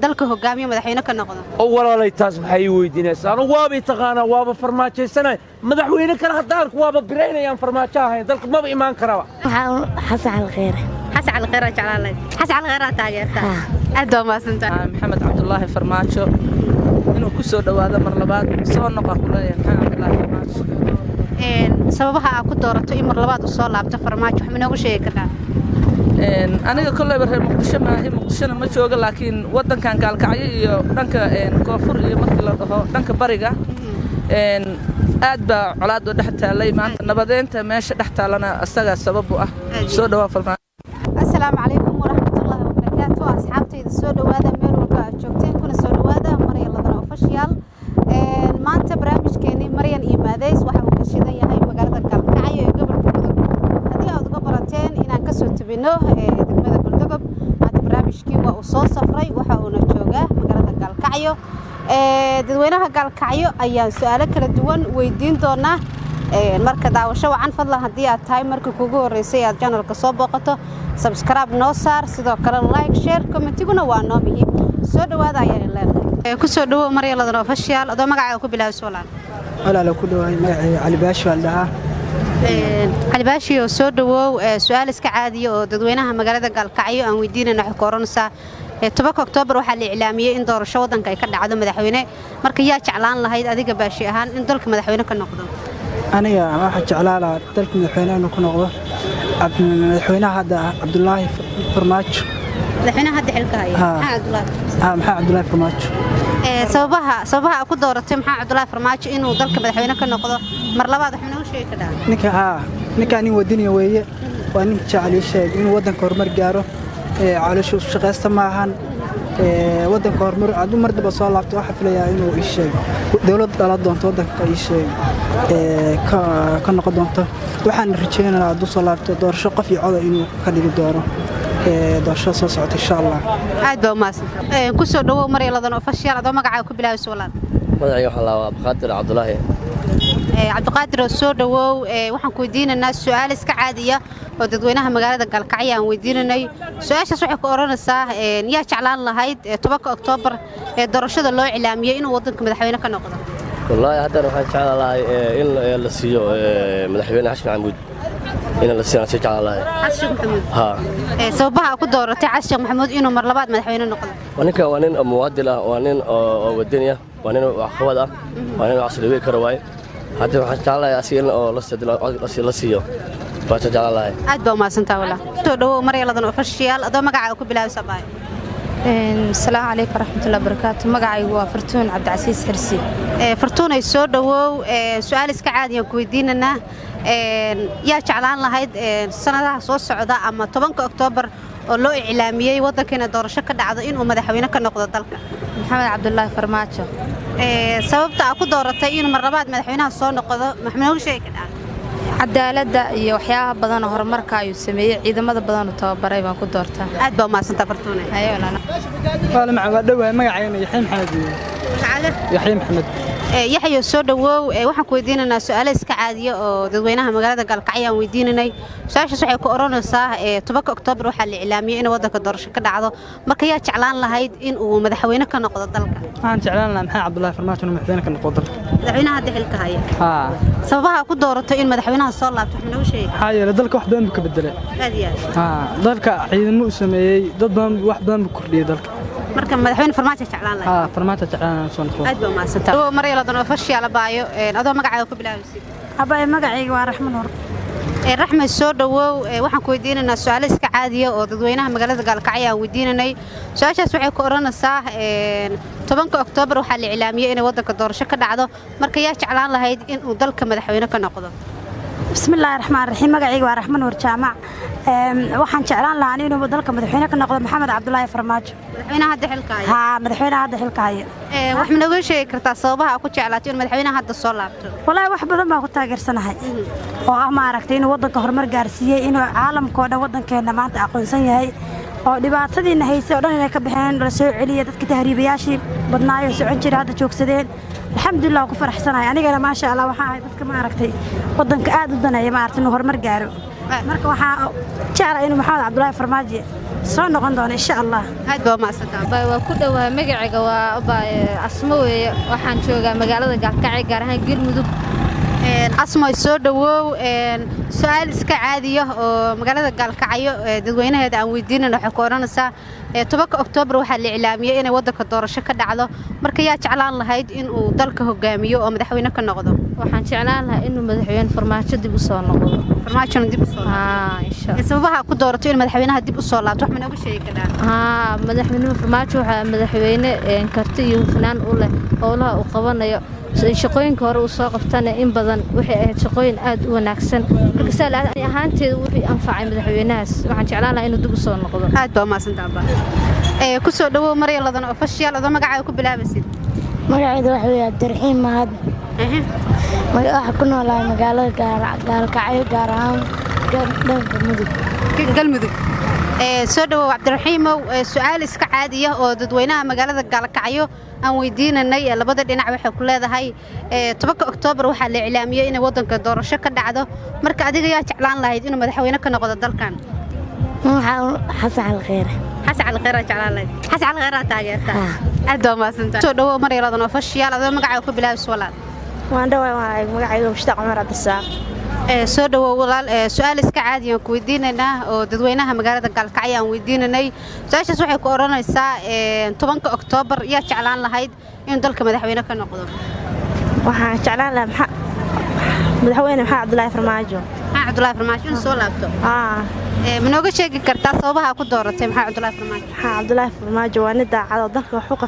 dalka hogaamiye madaxweyne ka noqdo oo walaalay taas maxay weydiinaysaa anu waaba taqaana waaba farmaajeysana madaxweyne kala hadalku waaba bireynayaan farmaajo ahayn dalka ma iimaan karaba xasan alkhayr jaclalay xasan alkhayr taageerta aad ma santaa maxamed cabdullaahi farmaajo inuu ku soo dhawaado mar labaad soo noqon kuleeyahay maxamed cabdullaahi farmaajo sababaha aad ku doorato in mar labaad u soo laabto farmaajo wax ma noogu sheegi kartaa aniga kolleyba reer muqdisho maahi muqdishona ma jooga laakiin waddankan gaalkacyo iyo dhanka koonfur iyo markii la dhaho dhanka bariga aad baa colaad u dhex taallay maanta nabadeynta meesha dhex taallana asagaa sabab u ah soo dhawaa farmaajo assalaamu calaykum waraxmatullaahi wabarakaatu asxaabtayda soo dhawaada meel walba aad joogteen kuna soo dhawaada Maryan Ladan Official maanta barnaamijkeeni Maryan iyo Maadeys waxa uu ka shidan yahay magaalada Gaalkacyo ee gobolka Mudug haddii aad uga barateen inaan ka soo tabino degmada Galdogob hadda barnaamijkii waa uu soo safray waxa uuna joogaa magaalada Gaalkacyo dadweynaha Gaalkacyo ayaan su'aalo kala duwan weydiin doonaa marka daawasho wacan fadlan haddii aad tahay markii kuugu horeysay aad channelka soo booqato subscribe noo saar sidoo kale like share commentiguna waa noo muhiim soo dhawaada ayaan leedahay ku soo dhawo Maryan Ladan Official adoo magacaaga ku bilaabo su'aal walaalo ku dhawaay magacayga Cali Baashi wal dhaha Cali Baashi oo soo dhawo su'aal iska caadi oo dadweynaha magaalada Gaalkacyo aan weydiinayna xikoranaysa 10 Oktoobar waxa la ilaamiyay in doorasho wadanka ay ka dhacdo madaxweyne marka yaa jeclaan lahayd adiga Baashi ahaan in dalka madaxweyne ka noqdo aniga waxa jeclaan lahaa dalka madaxweyne ku noqdo madaxweynaha hadda Cabdullaahi Farmaajo madaxweynaha hadda xilka haya maxaa Cabdullaahi Farmaajo sababaha ku dooratay maxaa Cabdullaahi Farmaajo inuu dalka madaxweyne ka noqdo mar labaad wax noo sheegi karaa ninka nin wadaniga weeye waa nin jecel sheeg inuu wadanka horumar gaaro caloosha u shaqeysta ma ahan wadanka horumar aad mar daba soo laabto waxa filayaa inuu ii sheeg dawlad dhala doonto wadanka ii sheeg ka noqon doonto waxaan rajaynayaa aad soo laabto doorasho qof iyo cod inuu ka dhigi doono doorasho soo socota insha Allah aad baa maasan ku soo dhawo Maryan Ladan Official adoo magacaaga ku bilaabo su'aal magacayga waxa la Abqaadir Cabdullaahi Cabdiqaadir soo dhawo waxaan ku weydiinaynaa su'aal iska caadi ah oo dadweynaha magaalada Gaalkacyo aan weydiinanay su'aashaas waxay ku oranaysaa yaa jeclaan lahayd 10 Oktoobar ee doorashada loo ilaamiyay inuu wadanka madaxweyne ka noqdo wallahi hadda waxaan jeclaan lahay in la siiyo madaxweyne Xasan Maxamuud in la siiyo jeclaan lahay Xasan Maxamuud sababaha ku dooratay Xasan Maxamuud inuu mar labaad madaxweyne noqdo waninka waa nin muwaadin ah waa nin oo wadani ah waa nin wax qabad ah waa nin asliga kara waay hadda waxaan jeclaan lahay asiin oo la siiyo waa jeclaan lahay aad baa maasantaa wala soo dhawo Maryan Ladan Official adoo magacaaga ku bilaabo sabaay السلام عليكم ورحمة الله وبركاته مقعي وفرتون عبد العزيز حرسي فرتون أي سود سؤال إسك عادي كويديننا يا شعلان لهيد سنة صوص سعودة أما 10 أكتوبر لو إعلامية وضعنا دور شكل عضو إنه مدحوينا كنقض ذلك محمد عبد الله فرماتشو سببت أكو دورتين مرة بعد مدحوينا صار نقض محمد شيء كده cadaaladda iyo waxyaabaha badan oo horumarka ay sameeyay ciidamada badan oo tababaray baan ku doortaa aad baa maasanta fartuune ayo lana wala ma dhawaay magacayna Yaxay Maxamed Yaxay Maxamed Yaxay soo dhawow waxaan ku weydiinaynaa su'aalo iska caadi ah oo dadweynaha magaalada Gaalkacyo aan weydiinanay su'aashaas waxay ku oranaysaa 10 Oktoobar waxa la ilaamiyay in wadanka doorasho ka dhacdo marka yaa jeclaan lahayd in uu madaxweyne ka noqdo dalka waxaan jeclaan lahaa maxaa Cabdullaahi Farmaajo inuu madaxweyne ka noqdo dalka madaxweynaha hadda xilka haya sababaha ku dooratay in madaxweynaha soo laabto wax noo sheegi haye dalka wax badan ka bedelay aadiya dalka ciidamo u sameeyay dad badan wax badan ku kordhiyay dalka marka madaxweyne Farmaajo jeclaan lahaa Farmaajo jeclaan soo noqdo aad baa maasanta Maryan Ladan Official baayo adoo magacaaga ku bilaabay abay magacayga waa Raxmaan Hor Raxmaan soo dhawow waxaan ku weydiinaynaa su'aalo iska caadi ah oo dadweynaha magaalada Gaalkacyo aan weydiinanay su'aashaas waxay ku oranaysaa 10 Oktoobar waxa la ilaamiyay in wadanka doorasho ka dhacdo marka yaa jeclaan lahayd in uu dalka madaxweyne ka noqdo بسم الله الرحمن الرحيم مقعي ورحمن ورجامع waxaan jeclaan lahaa inuu dalka madaxweyne ka noqdo Maxamed Cabdullaahi Farmaajo madaxweynaha hadda xilka haya madaxweynaha hadda xilka haya wax ma naga sheegi kartaa sababaha ku jeclaatay in madaxweynaha hadda soo laabto wallahi wax badan baan ku taageersanahay oo ma aragtay inuu wadanka horumar gaarsiiyay inuu caalamka oo dhan wadankeena maanta aqoonsan yahay oo dhibaatadiina haysay oo dhan inay ka baxeen la soo celiyo dadka tahriibayaashii badnaayo socon jiray hadda joogsadeen alxamdulillah ku faraxsanahay anigana ma sha Allah waxaan ahay dadka ma aragtay wadanka aad u daneeyo ma aragtay inuu horumar gaaro marka waxaa jeclahay inuu Maxamed Cabdullaahi Farmaajo soo noqon doona insha Allah aad baa maasantaa bay waa ku dhawahay magacayga waa asmo weeye waxaan joogaa magaalada Gaalkacyo gaar ahaan Galmudug asmo soo dhawow su'aal iska caadiya oo magaalada Gaalkacyo dadweynaheeda aan weydiinayno waxa ku oranaysaa 10 Oktoobar waxa la ilaamiyay in wadanka doorasho ka dhacdo marka yaa jeclaan lahayd in uu dalka hogaamiyo oo madaxweyne ka noqdo waxaan jeclaan lahaa inuu madaxweyne farmaajo dib u soo noqdo dib u soo insha Allah sababaha ku doorato in madaxweynaha dib u soo laabto wax ma nooga sheegi karaa madaxweynaha farmaajo waxa madaxweyne karti iyo hufnaan u leh howlaha uu qabanayo shaqooyinka hore uu soo qabtana in badan waxay ahayd shaqooyin aad u wanaagsan marka saalaad ahaanteedu wixii anfacay madaxweynahaas waxaan jeclaan lahaa inuu dib u soo noqdo aad baa maasantaa ku soo dhawow Maryam Ladan official adoo magacaaga ku bilaabaysid magacayda waxa weeye Abdirxiin Mahad waxa ku noolahay magaalada Gaalkacyo gaar ahaan Galmudug soo dhawow Abdirxiimow su'aal iska caadiya oo dadweynaha magaalada Gaalkacyo aan weydiinanay labada dhinac waxay ku leedahay 10 Oktoobar waxa la ilaamiyay in wadanka doorasho ka dhacdo marka adiga yaa jeclaan lahayd inuu madaxweyne ka noqdo dalkan Xasan Alkhayr jeclaan lahayd Xasan Alkhayr taageerta aad baa maasantaa soo dhawow Maryam Ladan official adoo magacaaga ku bilaabaysid walaal waan dhawahay magacayga Mushtaaq Umar Cabdisaaq soo dhawow walaal su'aal iska caadi ah ku weydiinayna oo dadweynaha magaalada Gaalkacyo aan weydiinanay su'aashaas waxay ku oranaysaa 10 Oktoobar yaa jeclaan lahayd in dalka madaxweyne ka noqdo waxaan jeclaan lahaa madaxweyne Abdullaahi Farmaajo in soo laabto ma nooga sheegi kartaa sababaha ku dooratay Abdullaahi Farmaajo Abdullaahi Farmaajo waa nin daacad oo dalka wax u qabtay